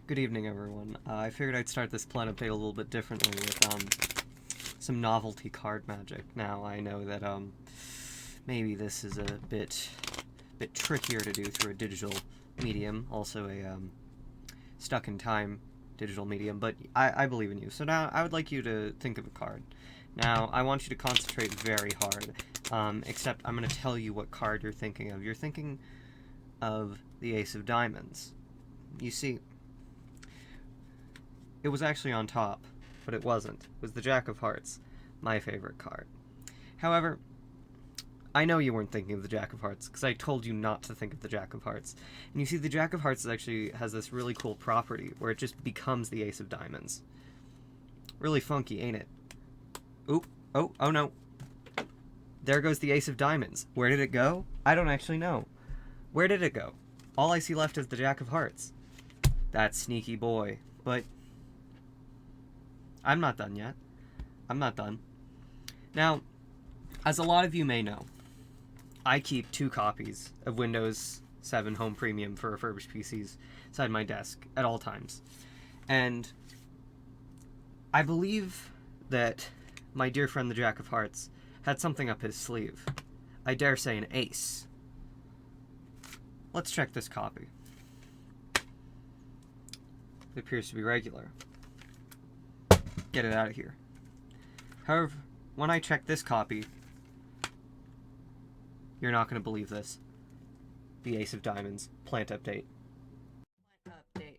Good evening, everyone. I figured I'd start this plan update a little bit differently with some novelty card magic. Now, I know that maybe this is a bit trickier to do through a digital medium, also a stuck-in-time digital medium, but I believe in you. So now I would like you to think of a card. Now, I want you to concentrate very hard, except I'm going to tell you what card you're thinking of. You're thinking of the Ace of Diamonds. You see, it was actually on top, but it wasn't. It was the Jack of Hearts, my favorite card. However, I know you weren't thinking of the Jack of Hearts, because I told you not to think of the Jack of Hearts. And you see, the Jack of Hearts actually has this really cool property, where it just becomes the Ace of Diamonds. Really funky, ain't it? Oop, oh no. There goes the Ace of Diamonds. Where did it go? I don't actually know. Where did it go? All I see left is the Jack of Hearts. That sneaky boy. But I'm not done yet. I'm not done. Now, as a lot of you may know, I keep 2 copies of Windows 7 Home Premium for refurbished PCs inside my desk at all times. And I believe that my dear friend the Jack of Hearts had something up his sleeve. I dare say an ace. Let's check this copy. It appears to be regular. Get it out of here. However, when I check this copy, you're not going to believe this. The Ace of Diamonds. Plant update. Plant update.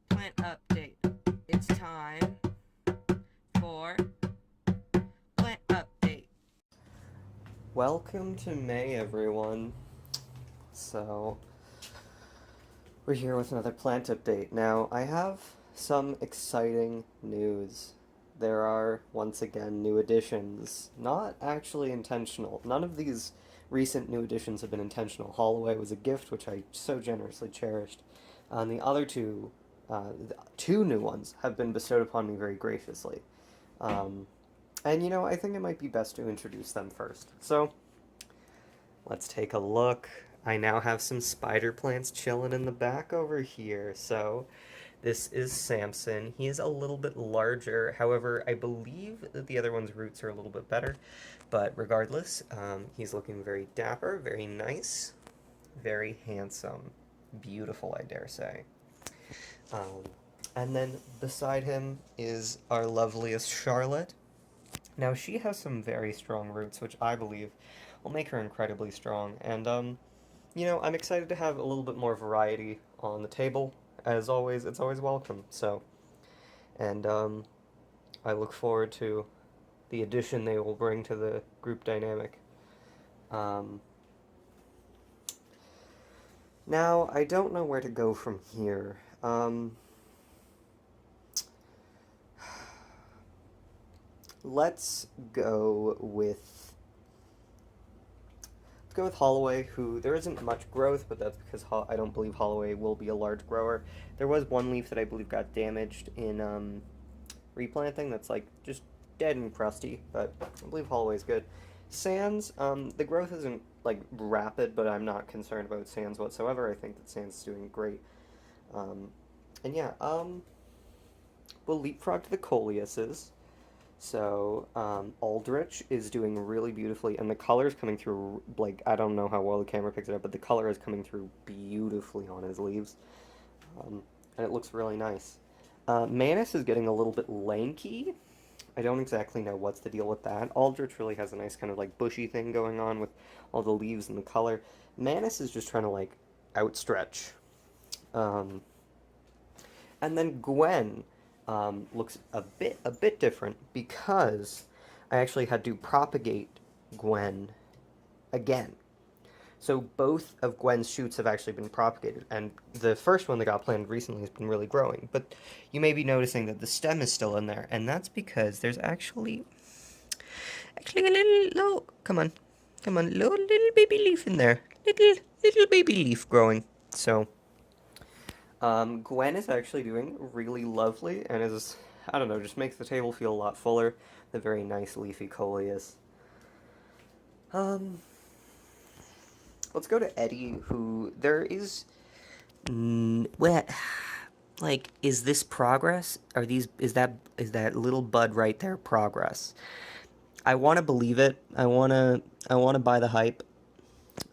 Plant update. It's time for plant update. Welcome to May, everyone. So, we're here with another plant update. Now, I have some exciting news. There are, once again, new additions. Not actually intentional. None of these recent new additions have been intentional. Holloway was a gift, which I so generously cherished. And the other two new ones have been bestowed upon me very graciously. And, you know, I think it might be best to introduce them first. So, let's take a look. I now have some spider plants chilling in the back over here. So, this is Samson. He is a little bit larger. However, I believe that the other one's roots are a little bit better. But regardless, he's looking very dapper, very nice, very handsome. Beautiful, I dare say. And then beside him is our loveliest Charlotte. Now, she has some very strong roots, which I believe will make her incredibly strong. And, you know, I'm excited to have a little bit more variety on the table. As always, it's always welcome. So, and I look forward to the addition they will bring to the group dynamic. Now, I don't know where to go from here. Let's go with Holloway, who there isn't much growth, but that's because I don't believe Holloway will be a large grower. There was one leaf that I believe got damaged in replanting that's like just dead and crusty, but I believe Holloway's good. Sands, the growth isn't like rapid, but I'm not concerned about Sands whatsoever. I think that Sands is doing great. And yeah, we'll leapfrog to the Coleuses. So, Aldrich is doing really beautifully, and the color is coming through, like, I don't know how well the camera picks it up, but the color is coming through beautifully on his leaves, and it looks really nice. Manus is getting a little bit lanky. I don't exactly know what's the deal with that. Aldrich really has a nice kind of, like, bushy thing going on with all the leaves and the color. Manus is just trying to, like, outstretch. And then Gwen looks a bit different because I actually had to propagate Gwen again. So both of Gwen's shoots have actually been propagated, and the first one that got planted recently has been really growing. But you may be noticing that the stem is still in there, and that's because there's actually a little, come on, little baby leaf in there, little baby leaf growing. So. Gwen is actually doing really lovely and is, I don't know, just makes the table feel a lot fuller. The very nice leafy coleus. Let's go to Eddie, who there is, well, like, is this progress? Is that little bud right there progress? I want to believe it. I want to buy the hype.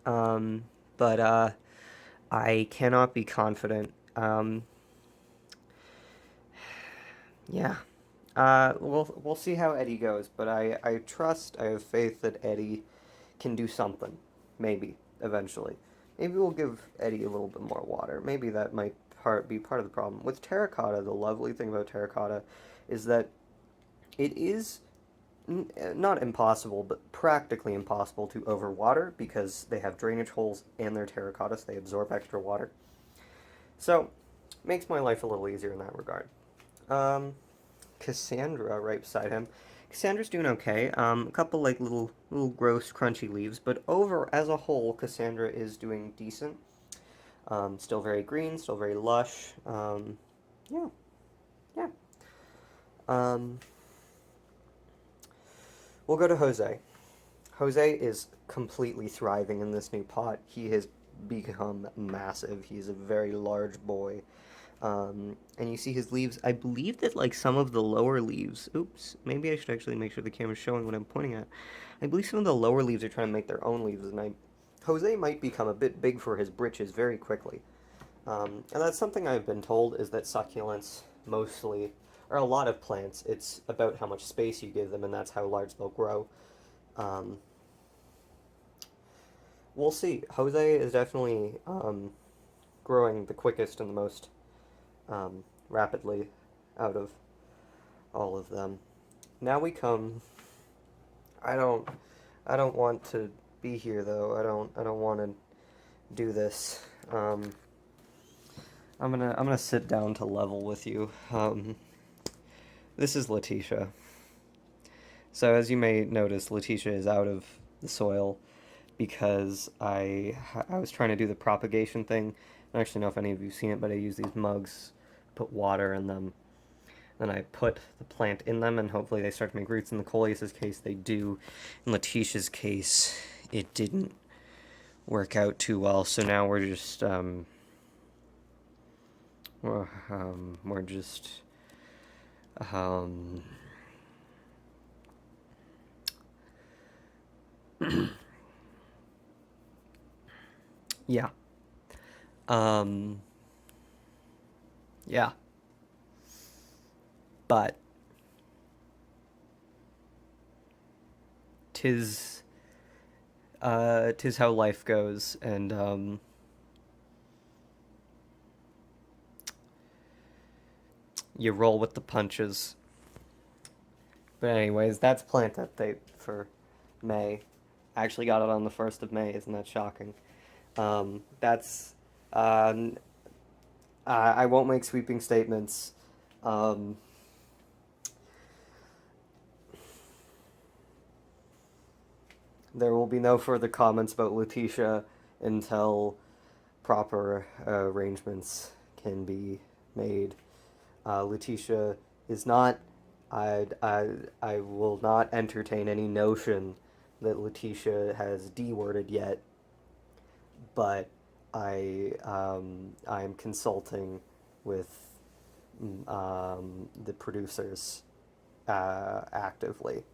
Um, but I cannot be confident. Yeah. We'll see how Eddie goes, but I have faith that Eddie can do something. Maybe eventually. Maybe we'll give Eddie a little bit more water. Maybe that might be part of the problem with terracotta. The lovely thing about terracotta is that it is not impossible, but practically impossible to overwater because they have drainage holes and they're terracotta, so they absorb extra water. So, makes my life a little easier in that regard. Um, Cassandra right beside him. Cassandra's doing okay. A couple like little gross crunchy leaves, but over as a whole, Cassandra is doing decent. Still very green, still very lush. Yeah, yeah. Um, we'll go to Jose. Jose is completely thriving in this new pot. He has become massive. He's a very large boy. And you see his leaves. I believe that like some of the lower leaves. Oops, maybe I should actually make sure the camera's showing what I'm pointing at. I believe some of the lower leaves are trying to make their own leaves, and Jose might become a bit big for his britches very quickly. And that's something I've been told is that succulents mostly, or a lot of plants, it's about how much space you give them, and that's how large they'll grow. Um, we'll see. Jose is definitely growing the quickest and the most rapidly out of all of them. Now we come. I don't. I don't want to be here though. I don't want to do this. I'm gonna sit down to level with you. This is Letitia. So as you may notice, Letitia is out of the soil because I was trying to do the propagation thing. I don't actually know if any of you've seen it, but I use these mugs, put water in them, then I put the plant in them, and hopefully they start to make roots. In the Coleuse's case, they do. In Letitia's case, it didn't work out too well. So now we're just we're just um, yeah, um, yeah, but tis tis how life goes, and you roll with the punches. But anyways, that's plant update for May. I actually got it on the 1st of May, isn't that shocking? That's um, I won't make sweeping statements. Um, there will be no further comments about Letitia until proper arrangements can be made. Letitia is not. I will not entertain any notion that Letitia has D-worded yet, but I am consulting with the producers actively.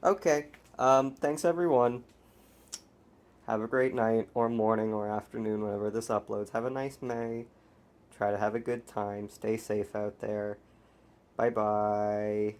Okay. Thanks everyone. Have a great night or morning or afternoon whenever this uploads. Have a nice May. Try to have a good time. Stay safe out there. Bye bye.